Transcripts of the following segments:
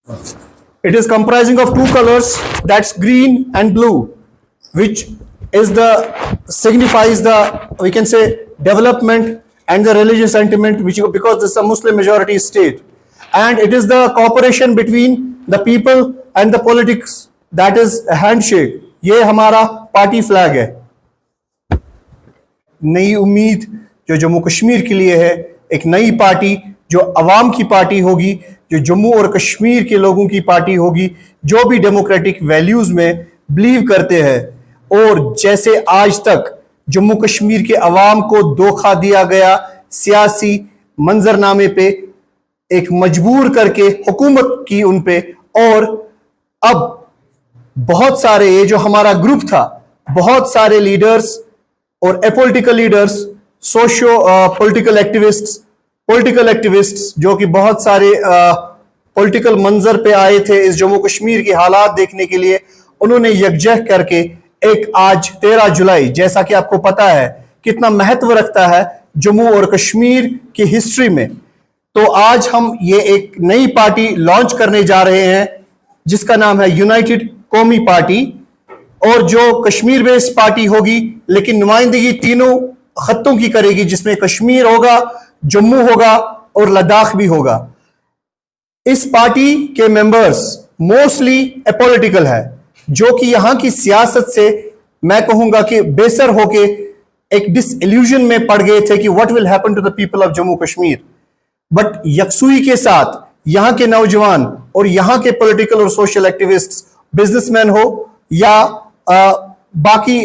It is comprising of two colors, that's green and blue, which is the signifies the, we can say, development and the religious sentiment, which because this is a Muslim majority state, and it is the cooperation between the people and the politics, that is a handshake. ये हमारा party flag है. नई उम्मीद जो जम्मू कश्मीर के लिए है, एक नई पार्टी जो अवाम की पार्टी होगी, जो जम्मू और कश्मीर के लोगों की पार्टी होगी, जो भी डेमोक्रेटिक वैल्यूज में बिलीव करते हैं. और जैसे आज तक जम्मू कश्मीर के अवाम को धोखा दिया गया सियासी मंजरनामे पे, एक मजबूर करके हुकूमत की उन पे, और अब बहुत सारे, ये जो हमारा ग्रुप था, बहुत सारे लीडर्स और apolitical leaders, socio political activists जो कि बहुत सारे पॉलिटिकल मंजर पे आए थे इस जम्मू कश्मीर के हालात देखने के लिए, उन्होंने यकजह करके एक आज 13 जुलाई, जैसा कि आपको पता है कितना महत्व रखता है जम्मू और कश्मीर की हिस्ट्री में, तो आज हम ये एक नई पार्टी लॉन्च करने जा रहे हैं जिसका नाम है यूनाइटेड कौमी पार्टी, और जो कश्मीर बेस्ड पार्टी होगी, लेकिन नुमाइंदगी तीनों खत्तों की करेगी, जिसमें कश्मीर होगा, जम्मू होगा और लद्दाख भी होगा. इस पार्टी के मेंबर्स मोस्टली अपॉलिटिकल है, जो कि यहां की सियासत से मैं कहूंगा कि बेसर होके एक डिसइल्यूजन में पड़ गए थे कि what will happen to the people of Jammu Kashmir. But यकसुई के साथ यहां के नौजवान और यहां के पॉलिटिकल और सोशल एक्टिविस्ट्स, बिजनेसमैन हो या बाकी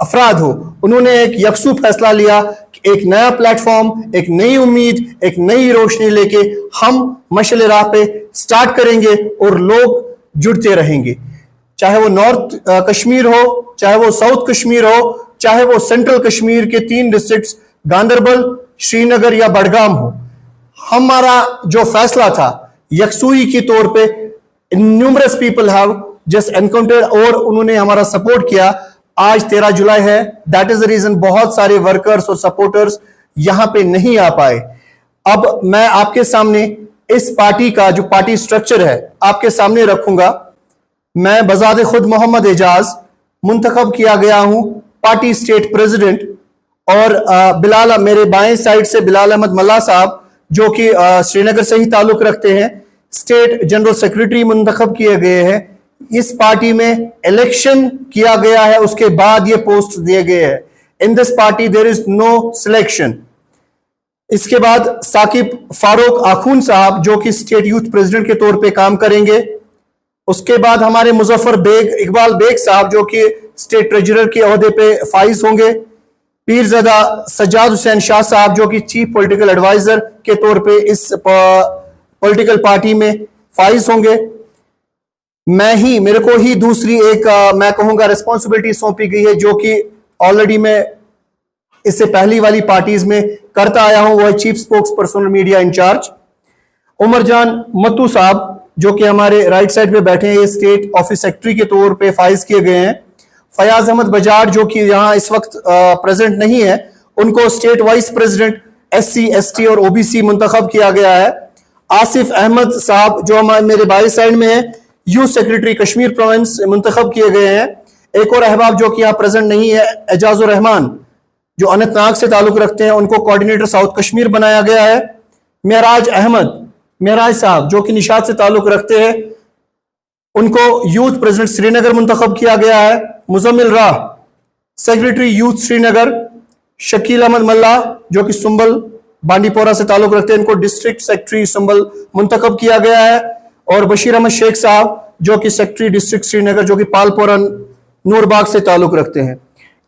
अफराद हो, उन्होंने एक यकसू फैसला लिया कि एक नया प्लेटफॉर्म, एक नई उम्मीद, एक नई रोशनी लेके हम मशअल राह पे स्टार्ट करेंगे और लोग जुड़ते रहेंगे. चाहे वो नॉर्थ कश्मीर हो, चाहे वो साउथ कश्मीर हो, चाहे वो सेंट्रल कश्मीर के 3 डिस्ट्रिक्ट्स गांदरबल, श्रीनगर या बडगाम हो, हमारा जो फैसला था यकसुई के तौर पे, numerous people have just encountered और उन्होंने हमारा सपोर्ट किया. आज 13 जुलाई है, दैट इज द रीजन बहुत सारे वर्कर्स और सपोर्टर्स यहां पे नहीं आ पाए. अब मैं आपके सामने इस पार्टी का जो पार्टी स्ट्रक्चर है आपके सामने रखूंगा. मैं बजाते खुद मोहम्मद एजाज मुंतखब किया गया हूं पार्टी स्टेट प्रेसिडेंट, और बिलाल, मेरे बाएं साइड से बिलाल अहमद मल्ला साहब जो कि श्रीनगर से ही ताल्लुक रखते हैं, स्टेट जनरल सेक्रेटरी मुंतखब किए गए हैं. इस पार्टी में इलेक्शन किया गया है, उसके बाद ये पोस्ट दिए गए हैं. In this party there is no selection. इसके बाद साकिब फारूक आखून साहब जो कि स्टेट यूथ प्रेसिडेंट के तौर पे काम करेंगे. उसके बाद हमारे मुजफ्फर बेग, इकबाल बेग साहब जो कि स्टेट ट्रेजरर के ओहदे पे फाइज होंगे. पीरज़दा सज्जाद हुसैन शाह साहब जो कि चीफ पॉलिटिकल एडवाइजर के तौर पे इस पॉलिटिकल पार्टी में फाइज होंगे. मेरे को ही दूसरी एक मैं कहूंगा रिस्पॉन्सिबिलिटी सौंपी गई है, जो कि ऑलरेडी मैं इससे पहली वाली पार्टीज में करता आया हूं, वो है chief spokesperson media incharge. Umar Jan Mattu साहब जो कि हमारे राइट साइड पे बैठे हैं, ये स्टेट ऑफिस सेक्रेटरी के तौर पे फाइज किए गए हैं. फयाज अहमद बजाज जो कि यहाँ इस वक्त प्रेजेंट नहीं है, उनको state wise president SC ST और OBC मुंतखब किया गया है. आसिफ अहमद साहब जो मेरे बाई साइड में है, यूथ सेक्रेटरी कश्मीर प्रोविंस मुंतखब किए गए हैं. एक और अहबाब जो कि यहाँ प्रेजेंट नहीं है, एजाजुर रहमान जो अनंतनाग से ताल्लुक रखते हैं, उनको कोऑर्डिनेटर साउथ कश्मीर बनाया गया है. मेराज साहब जो कि निशात से ताल्लुक रखते हैं, उनको यूथ प्रेसिडेंट श्रीनगर मुंतखब किया गया है. मुजम्मिल राह सेक्रेटरी यूथ श्रीनगर. शकील अहमद मल्ला जो कि सुंबल बांडीपोरा से ताल्लुक रखते हैं, इनको डिस्ट्रिक्ट सेक्रेटरी सुंबल मुंतखब किया गया है. और बशीर अहमद शेख साहब जो कि सेक्रेटरी डिस्ट्रिक्ट श्रीनगर जो कि पालपोरा नूरबाग से ताल्लुक रखते हैं.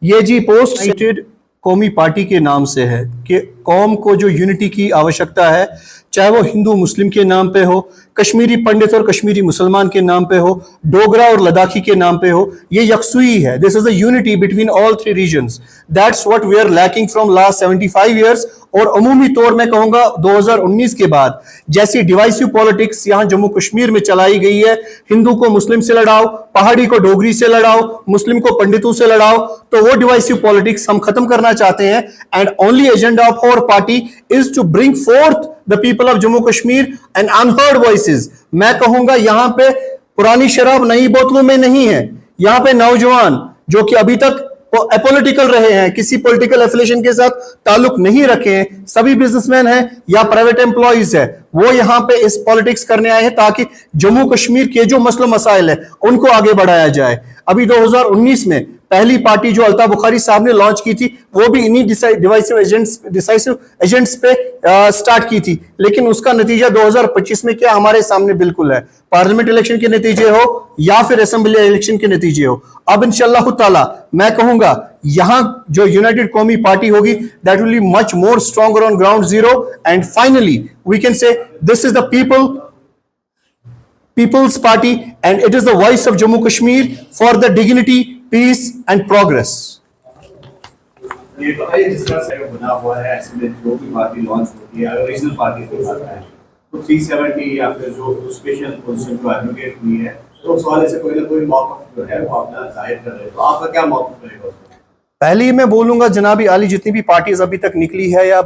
ये जी पोस्ट यूनाइटेड कौमी पार्टी के नाम से है कि कौम को जो यूनिटी की आवश्यकता है, चाहे वो हिंदू मुस्लिम के नाम पे हो, कश्मीरी पंडित और कश्मीरी मुसलमान के नाम पे हो, डोगरा और लद्दाखी के नाम पे हो, ये यकसुई है. This is the unity between all 3 regions. That's what we are lacking from last 75 years. और अमूमी तौर में कहूंगा 2019 के बाद जैसी डिवाइसिव पॉलिटिक्स यहाँ जम्मू कश्मीर में चलाई गई है, हिंदू को मुस्लिम से लड़ाओ, पहाड़ी को डोगरी से लड़ाओ, मुस्लिम को पंडितों से लड़ाओ, तो वो डिवाइसिव पॉलिटिक्स हम खत्म करना चाहते हैं. And only agenda of our party is to bring forth the people of Jammu Kashmir and unheard voices. मैं कहूंगा यहां पे पुरानी शराब नई बोतलों में नहीं है। यहां पे नौजवान जो कि अभी तक अपोलिटिकल रहे हैं, किसी पॉलिटिकल एफिलिएशन के साथ ताल्लुक नहीं रखे हैं, सभी बिजनेसमैन हैं या प्राइवेट एम्प्लॉइज है, वो यहां पे इस पॉलिटिक्स करने आए हैं ताकि जम्मू कश्मीर के जो मसलो मसाइल है उनको आगे बढ़ाया जाए। अभी 2019 में पहली पार्टी जो अल्ताफ बुखारी साहब ने लॉन्च की थी वो भी इन्हीं डिसाइसिव एजेंट्स पे स्टार्ट की थी, लेकिन उसका नतीजा 2025 में क्या हमारे सामने बिल्कुल है। पार्लियामेंट इलेक्शन के नतीजे हो या फिर असेंबली इलेक्शन के नतीजे हो, अब इंशाअल्लाह ताला मैं कहूंगा यहां जो यूनाइटेड कौमी पार्टी होगी that will be much more stronger on ground zero and finally we can say this is the People's Party and it is the voice of Jammu Kashmir for the dignity, peace and progress. ये बताइए जिस तरह से बना हुआ है ऐसे में जो भी पार्टी लॉन्च होती है रीजनल पार्टी को आता है तो 370 या फिर जो स्पेशल पोजीशन को एडवोकेट हुई है तो उस वाले से कोई ना कोई मौक़िफ़ जो है वो अपना जाहिर कर रहे हैं, तो आपका क्या मौक़िफ़ रहेगा उसमें? पहले ही मैं बोलूंगा जनाबी आली जितनी भी पार्टीज अभी तक निकली है या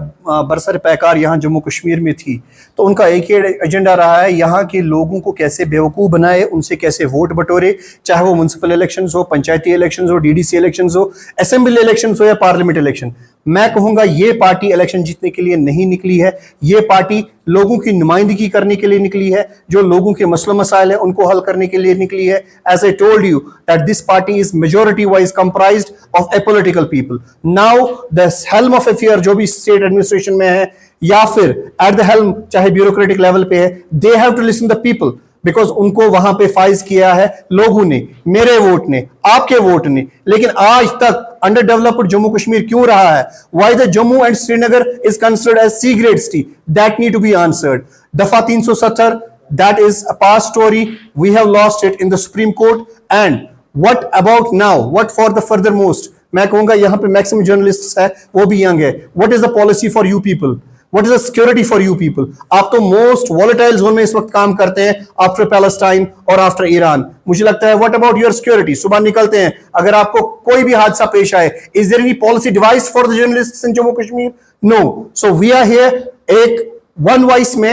बरसर पैकार यहाँ जम्मू कश्मीर में थी तो उनका एक ही एजेंडा रहा है यहाँ के लोगों को कैसे बेवकूफ़ बनाए, उनसे कैसे वोट बटोरे, चाहे वो म्यूनसिपल इलेक्शंस हो, पंचायती इलेक्शंस हो, डीडीसी इलेक्शंस हो, असेंबली इलेक्शंस हो या पार्लियामेंट इलेक्शन। मैं कहूंगा ये पार्टी इलेक्शन जीतने के लिए नहीं निकली है, ये पार्टी लोगों की नुमाइंदगी करने के लिए निकली है, जो लोगों के मसले मसाइल है उनको हल करने के लिए निकली है। As I told you that this party is majority wise comprised of apolitical people. Now the helm of affair जो भी स्टेट एडमिनिस्ट्रेशन में है या फिर एट द हेल्म चाहे ब्यूरोक्रेटिक लेवल पे है, they have to listen the people because उनको वहां पे फाइज किया है लोगों ने, मेरे वोट ने, आपके वोट ने। लेकिन आज तक अंडर डेवलप्ड जम्मू कश्मीर क्यों रहा है? Why the Jammu and Srinagar is considered as C grade city? That need to be answered. दफा 370 that is a past story, we have lost it in the supreme court and what about now, what for the further most? मैं कहूंगा यहां पे maximum journalist है वो भी young है। What is the policy for you people? What is the security for you people? आप तो मोस्ट वॉलेटाइल जोन में इस वक्त काम करते हैं आफ्टर पैलेस्टाइन और आफ्टर ईरान। मुझे लगता है व्हाट अबाउट योर सिक्योरिटी? सुबह निकलते हैं, अगर आपको कोई भी हादसा पेश आए, is there any policy device for the journalists in Jammu Kashmir? No. So we are here एक वन वॉइस में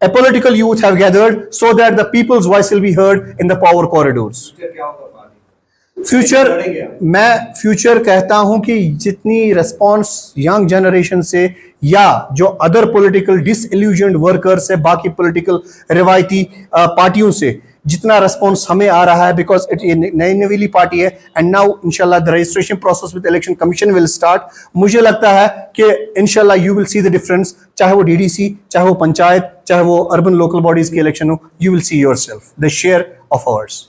a political youth have gathered so that the people's voice will be heard in the power corridors. Future, मैं future कहता हूं कि जितनी response young generation से या जो अदर पॉलिटिकल डिसइल्यूजन्ड वर्कर्स है बाकी पॉलिटिकल रिवायती पार्टियों से जितना रिस्पॉन्स हमें आ रहा है, बिकॉज इट नई नवीली पार्टी है एंड नाउ इंशाल्लाह the registration process with election commission will start. मुझे लगता है कि इंशाल्लाह you will see the difference, चाहे वो डीडीसी, चाहे वो पंचायत, चाहे वो अर्बन लोकल बॉडीज के इलेक्शन हो, you will see yourself the share of hours.